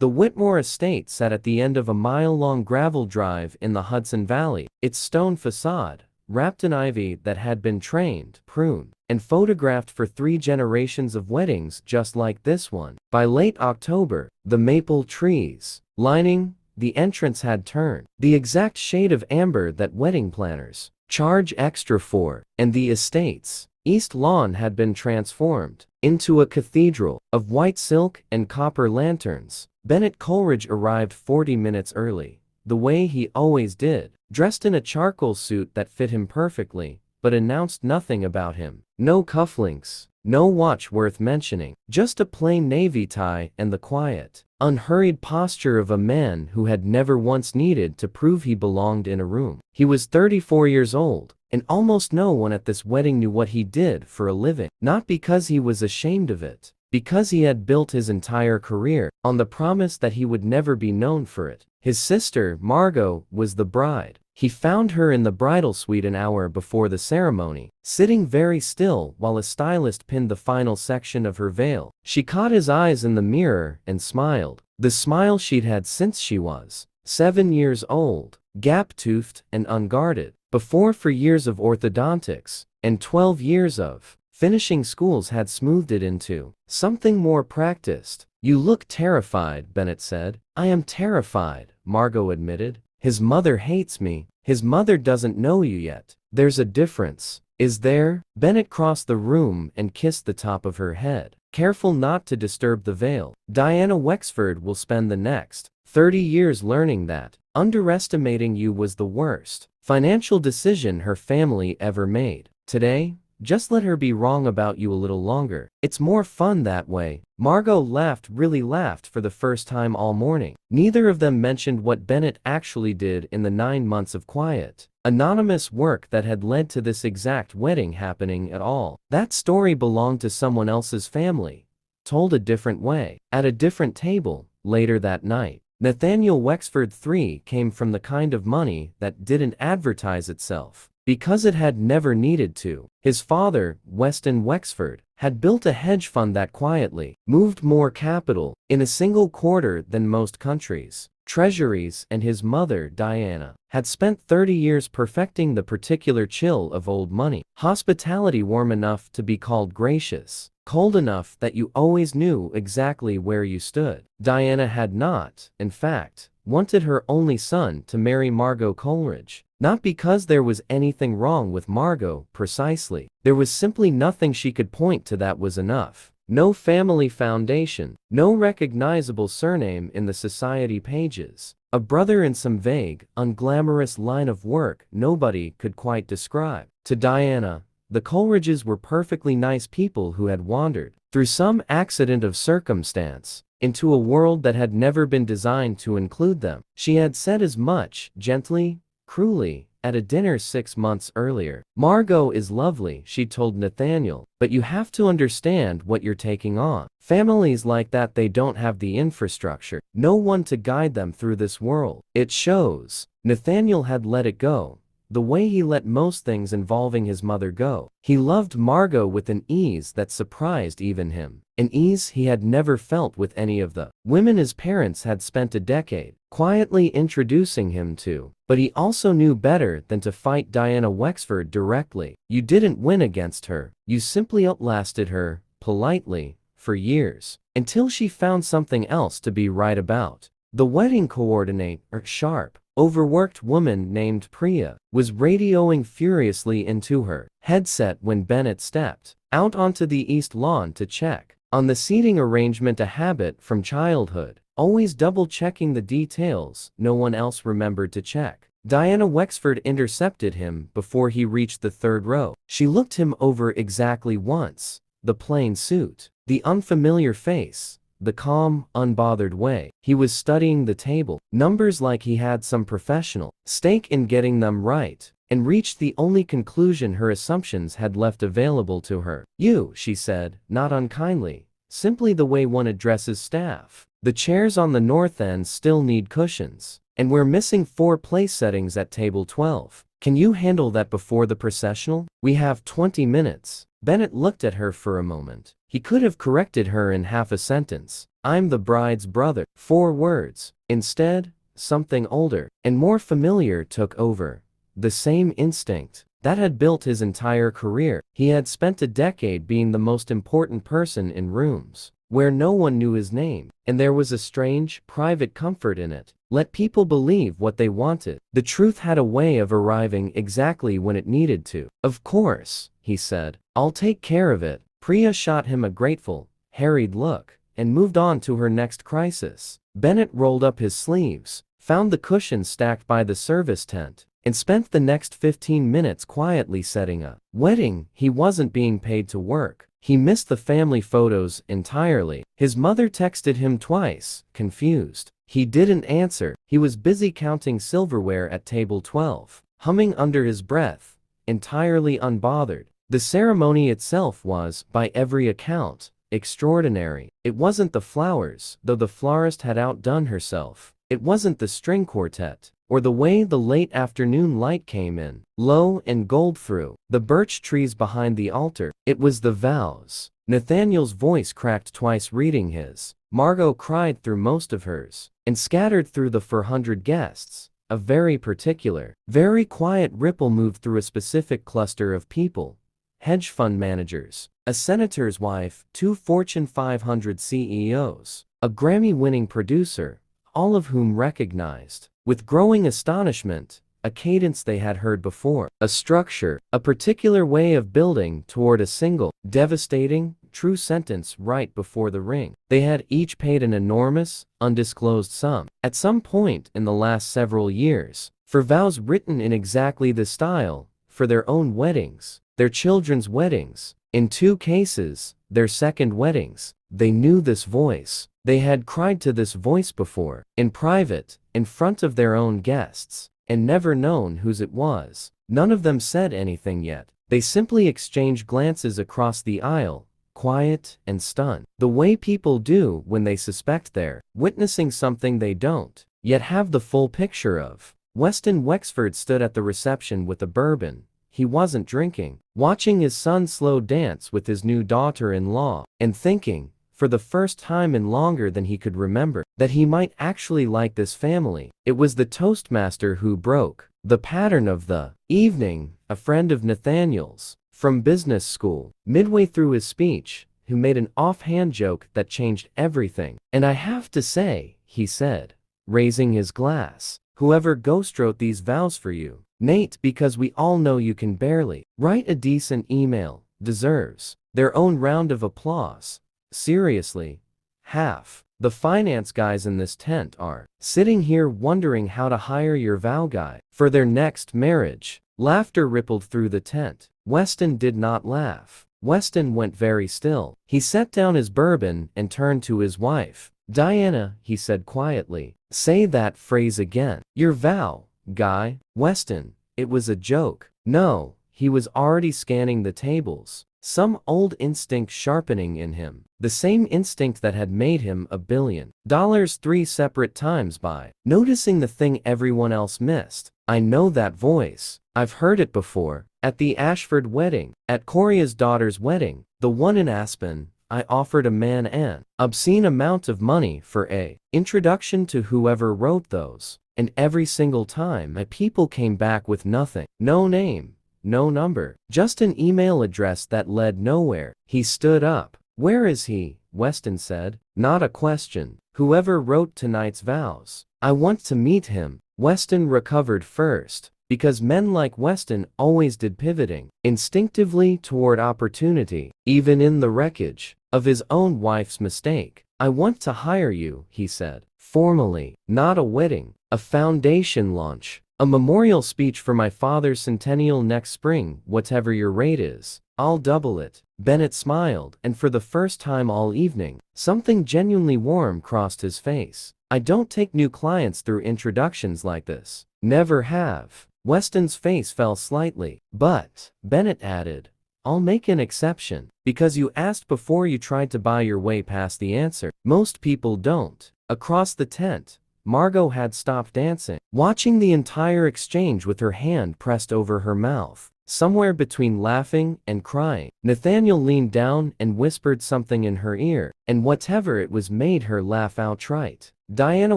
The Whitmore estate sat at the end of a mile-long gravel drive in the Hudson Valley, its stone facade, wrapped in ivy that had been trained, pruned, and photographed for 3 generations of weddings just like this one. By late October, the maple trees lining the entrance had turned the exact shade of amber that wedding planners charge extra for, and the estate's east lawn had been transformed into a cathedral of white silk and copper lanterns. Bennett Coleridge arrived 40 minutes early, the way he always did, dressed in a charcoal suit that fit him perfectly, but announced nothing about him. No cufflinks, no watch worth mentioning, just a plain navy tie and the quiet, unhurried posture of a man who had never once needed to prove he belonged in a room. He was 34 years old, and almost no one at this wedding knew what he did for a living. Not because he was ashamed of it, because he had built his entire career on the promise that he would never be known for it. His sister, Margot, was the bride. He found her in the bridal suite an hour before the ceremony, sitting very still while a stylist pinned the final section of her veil. She caught his eyes in the mirror and smiled, the smile she'd had since she was 7 years old, gap-toothed and unguarded. Before 4 years of orthodontics and 12 years of finishing schools had smoothed it into something more practiced. "You look terrified," Bennett said. "I am terrified," Margot admitted. "His mother hates me." "His mother doesn't know you yet. There's a difference, is there?" Bennett crossed the room and kissed the top of her head, careful not to disturb the veil. "Diana Wexford will spend the next 30 years learning that underestimating you was the worst financial decision her family ever made. Today, just let her be wrong about you a little longer. It's more fun that way." Margot laughed, really laughed for the first time all morning. Neither of them mentioned what Bennett actually did in the 9 months of quiet, anonymous work that had led to this exact wedding happening at all. That story belonged to someone else's family, told a different way, at a different table, later that night. Nathaniel Wexford III came from the kind of money that didn't advertise itself, because it had never needed to. His father, Weston Wexford, had built a hedge fund that quietly moved more capital in a single quarter than most countries' treasuries, and his mother, Diana, had spent 30 years perfecting the particular chill of old money. Hospitality warm enough to be called gracious, cold enough that you always knew exactly where you stood. Diana had not, in fact, wanted her only son to marry Margot Coleridge. Not because there was anything wrong with Margot, precisely. There was simply nothing she could point to that was enough. No family foundation, no recognizable surname in the society pages, a brother in some vague, unglamorous line of work nobody could quite describe. To Diana, the Coleridges were perfectly nice people who had wandered, through some accident of circumstance, into a world that had never been designed to include them. She had said as much, gently, cruelly, at a dinner 6 months earlier. "Margot is lovely," she told Nathaniel, "but you have to understand what you're taking on. Families like that, they don't have the infrastructure, no one to guide them through this world. It shows." Nathaniel had let it go, the way he let most things involving his mother go. He loved Margot with an ease that surprised even him, an ease he had never felt with any of the women his parents had spent a decade quietly introducing him to. But he also knew better than to fight Diana Wexford directly. You didn't win against her, you simply outlasted her, politely, for years, until she found something else to be right about. The wedding coordinator, sharp, overworked woman named Priya, was radioing furiously into her headset when Bennett stepped out onto the east lawn to check on the seating arrangement, a habit from childhood, always double-checking the details no one else remembered to check. Diana Wexford intercepted him before he reached the 3rd row. She looked him over exactly once, the plain suit, the unfamiliar face, the calm, unbothered way he was studying the table, numbers like he had some professional stake in getting them right, and reached the only conclusion her assumptions had left available to her. "You," she said, not unkindly, simply the way one addresses staff. "The chairs on the north end still need cushions, and we're missing 4 place settings at table 12. Can you handle that before the processional? We have 20 minutes. Bennett looked at her for a moment. He could have corrected her in half a sentence, I'm the bride's brother. 4 words. Instead, something older and more familiar took over. The same instinct that had built his entire career. He had spent a decade being the most important person in rooms where no one knew his name, and there was a strange, private comfort in it. Let people believe what they wanted. The truth had a way of arriving exactly when it needed to. Of course, he said. I'll take care of it. Priya shot him a grateful, harried look, and moved on to her next crisis. Bennett rolled up his sleeves, found the cushions stacked by the service tent, and spent the next 15 minutes quietly setting a wedding. He wasn't being paid to work. He missed the family photos entirely. His mother texted him twice, confused. He didn't answer. He was busy counting silverware at table 12, humming under his breath, entirely unbothered. The ceremony itself was, by every account, extraordinary. It wasn't the flowers, though the florist had outdone herself. It wasn't the string quartet, or the way the late afternoon light came in, low and gold through the birch trees behind the altar. It was the vows. Nathaniel's voice cracked twice reading his. Margot cried through most of hers, and scattered through the 400 guests. A very particular, very quiet ripple moved through a specific cluster of people. Hedge fund managers, a senator's wife, 2 Fortune 500 CEOs, a Grammy-winning producer, all of whom recognized, with growing astonishment, a cadence they had heard before, a structure, a particular way of building toward a single, devastating, true sentence right before the ring. They had each paid an enormous, undisclosed sum, at some point in the last several years, for vows written in exactly this style, for their own weddings, their children's weddings, in 2 cases, their second weddings. They knew this voice. They had cried to this voice before, in private, in front of their own guests, and never known whose it was. None of them said anything yet. They simply exchanged glances across the aisle, quiet and stunned, the way people do when they suspect they're witnessing something they don't yet have the full picture of. Weston Wexford stood at the reception with a bourbon. He wasn't drinking, watching his son slow dance with his new daughter-in-law, and thinking, for the first time in longer than he could remember, that he might actually like this family. It was the toastmaster who broke the pattern of the evening, a friend of Nathaniel's from business school, midway through his speech, who made an offhand joke that changed everything. And I have to say, he said, raising his glass, whoever ghostwrote these vows for you, Nate, because we all know you can barely write a decent email, deserves their own round of applause. Seriously, half the finance guys in this tent are sitting here wondering how to hire your vow guy for their next marriage. Laughter rippled through the tent. Weston did not laugh. Weston went very still. He set down his bourbon and turned to his wife. Diana, he said quietly, say that phrase again. Your vow, guy. Weston, it was a joke. No, he was already scanning the tables. Some old instinct sharpening in him. The same instinct that had made him $1 billion 3 separate times by noticing the thing everyone else missed. I know that voice. I've heard it before. At the Ashford wedding. At Coria's daughter's wedding. The one in Aspen. I offered a man an obscene amount of money for a introduction to whoever wrote those. And every single time my people came back with nothing. No name. No number. Just an email address that led nowhere. He stood up. Where is he? Weston said. Not a question. Whoever wrote tonight's vows. I want to meet him. Weston recovered first, because men like Weston always did pivoting instinctively toward opportunity, even in the wreckage of his own wife's mistake. I want to hire you, he said. Formally. Not a wedding. A foundation launch. A memorial speech for my father's centennial next spring, whatever your rate is. I'll double it. Bennett smiled, and for the first time all evening, something genuinely warm crossed his face. I don't take new clients through introductions like this. Never have. Weston's face fell slightly. But, Bennett added, I'll make an exception, because you asked before you tried to buy your way past the answer. Most people don't. Across the tent, Margot had stopped dancing, watching the entire exchange with her hand pressed over her mouth. somewhere between laughing and crying. Nathaniel leaned down and whispered something in her ear, and whatever it was made her laugh outright. Diana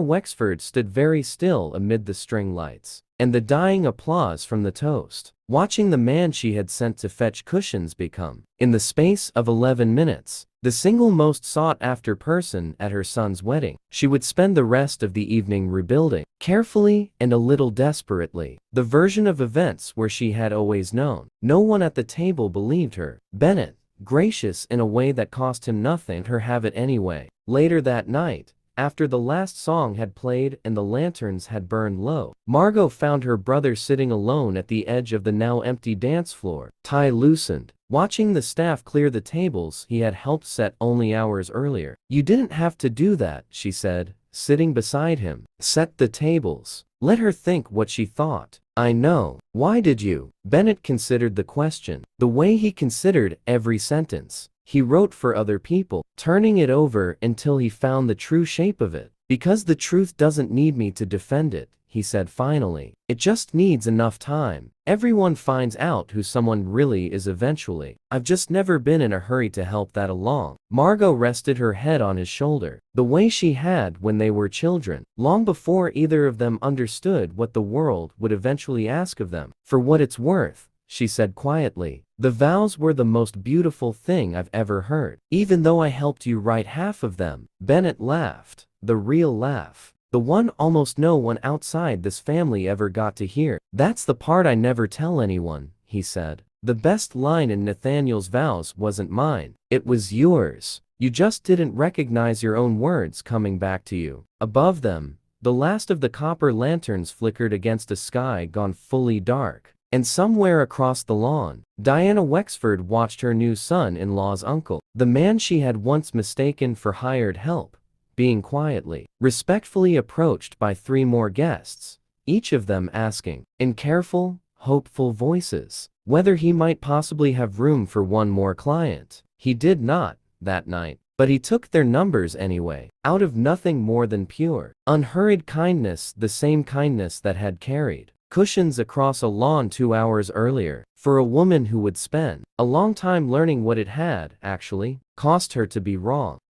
Wexford stood very still amid the string lights and the dying applause from the toast, watching the man she had sent to fetch cushions become, in the space of 11 minutes, the single most sought-after person at her son's wedding. She would spend the rest of the evening rebuilding, carefully and a little desperately, the version of events where she had always known. No one at the table believed her. Bennett, gracious in a way that cost him nothing, let her have it anyway. Later that night, after the last song had played and the lanterns had burned low, Margot found her brother sitting alone at the edge of the now empty dance floor, tie loosened, watching the staff clear the tables he had helped set only hours earlier. "You didn't have to do that," she said, sitting beside him. "Set the tables. Let her think what she thought." "I know. Why did you?" Bennett considered the question, the way he considered every sentence he wrote for other people, turning it over until he found the true shape of it. "Because the truth doesn't need me to defend it," he said finally. "It just needs enough time. Everyone finds out who someone really is eventually. I've just never been in a hurry to help that along." Margot rested her head on his shoulder, the way she had when they were children, long before either of them understood what the world would eventually ask of them. "For what it's worth," she said quietly, "the vows were the most beautiful thing I've ever heard. Even though I helped you write half of them." Bennett laughed, the real laugh, the one almost no one outside this family ever got to hear. "That's the part I never tell anyone," he said. "The best line in Nathaniel's vows wasn't mine. It was yours. You just didn't recognize your own words coming back to you." Above them, the last of the copper lanterns flickered against a sky gone fully dark. And somewhere across the lawn, Diana Wexford watched her new son-in-law's uncle, the man she had once mistaken for hired help, being quietly, respectfully approached by 3 more guests, each of them asking, in careful, hopeful voices, whether he might possibly have room for one more client. He did not, that night, but he took their numbers anyway, out of nothing more than pure, unhurried kindness, the same kindness that had carried cushions across a lawn 2 hours earlier, for a woman who would spend a long time learning what it had, actually, cost her to be wrong.